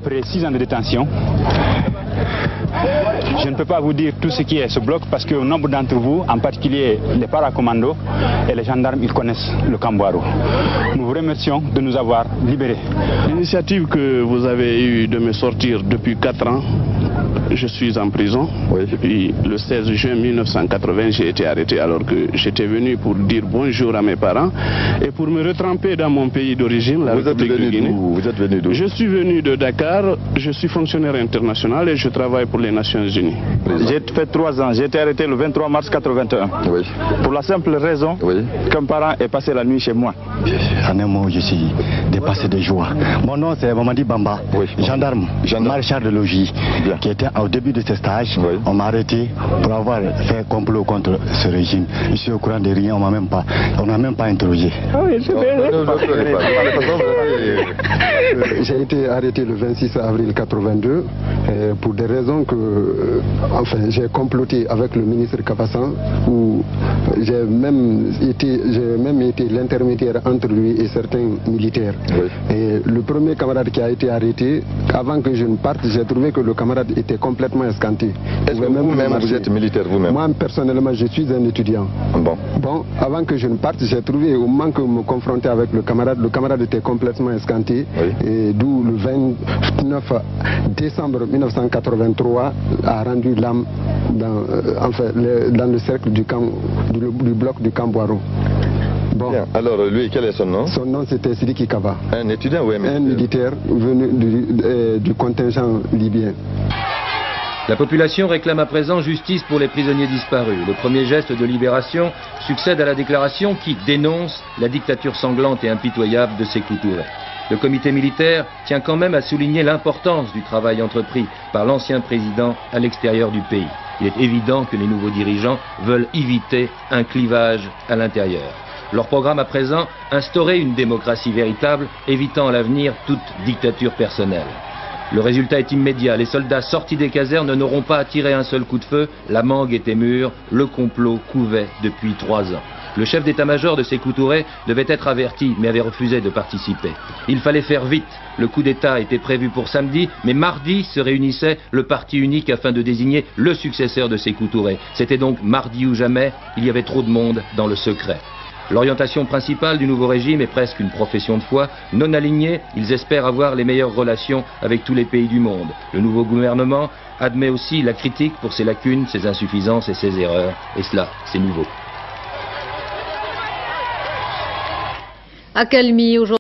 après 6 ans de détention, je ne peux pas vous dire tout ce qui est ce bloc parce que nombre d'entre vous, en particulier les paracommandos et les gendarmes, ils connaissent le Kambouarou. Nous vous remercions de nous avoir libérés. L'initiative que vous avez eue de me sortir depuis 4 ans, je suis en prison. Oui. Depuis le 16 juin 1980, j'ai été arrêté alors que j'étais venu pour dire bonjour à mes parents et pour me retremper dans mon pays d'origine, la République de Guinée. Vous êtes venu d'où? Je suis venu de Dakar, je suis fonctionnaire international et je travaille pour les Nations Unies. J'ai fait 3 ans, j'ai été arrêté le 23 mars 81. Oui. Pour la simple raison qu'un parent est passé la nuit chez moi. En un mot, je suis dépassé de joie. Mon nom c'est Mamadi Bamba, gendarme, maréchal de logis, qui était au début de ce stage. On m'a arrêté pour avoir fait complot contre ce régime. Je suis au courant de rien, on n'a même pas interrogé. J'ai été arrêté le 26 avril 82 pour des raisons que, enfin, j'ai comploté avec le ministre Kabassan, où j'ai même été l'intermédiaire entre lui et certains militaires. Et le premier camarade qui a été arrêté, avant que je ne parte, j'ai trouvé que le camarade était complètement escanté. Est-ce que vous-même vous êtes militaire vous-même? Moi personnellement je suis un étudiant. Bon, avant que je ne parte, j'ai trouvé au moment que me confronter avec le camarade était complètement escanté. Et d'où le 29 décembre 1983 a rendu l'âme dans le cercle du bloc du Kambouarou. Bon. Bien. Alors lui, quel est son nom? Son nom c'était Sidiki Kaba. Un étudiant ou un militaire? Un militaire venu du contingent libyen. La population réclame à présent justice pour les prisonniers disparus. Le premier geste de libération succède à la déclaration qui dénonce la dictature sanglante et impitoyable de Sékou Touré. Le comité militaire tient quand même à souligner l'importance du travail entrepris par l'ancien président à l'extérieur du pays. Il est évident que les nouveaux dirigeants veulent éviter un clivage à l'intérieur. Leur programme à présent, instaurer une démocratie véritable, évitant à l'avenir toute dictature personnelle. Le résultat est immédiat. Les soldats sortis des casernes n'auront pas à tirer un seul coup de feu. La mangue était mûre. Le complot couvait depuis 3 ans. Le chef d'état-major de Sékou Touré devait être averti, mais avait refusé de participer. Il fallait faire vite. Le coup d'état était prévu pour samedi, mais mardi se réunissait le parti unique afin de désigner le successeur de Sékou Touré. C'était donc mardi ou jamais. Il y avait trop de monde dans le secret. L'orientation principale du nouveau régime est presque une profession de foi. Non alignés, ils espèrent avoir les meilleures relations avec tous les pays du monde. Le nouveau gouvernement admet aussi la critique pour ses lacunes, ses insuffisances et ses erreurs. Et cela, c'est nouveau. Accalmie aujourd'hui.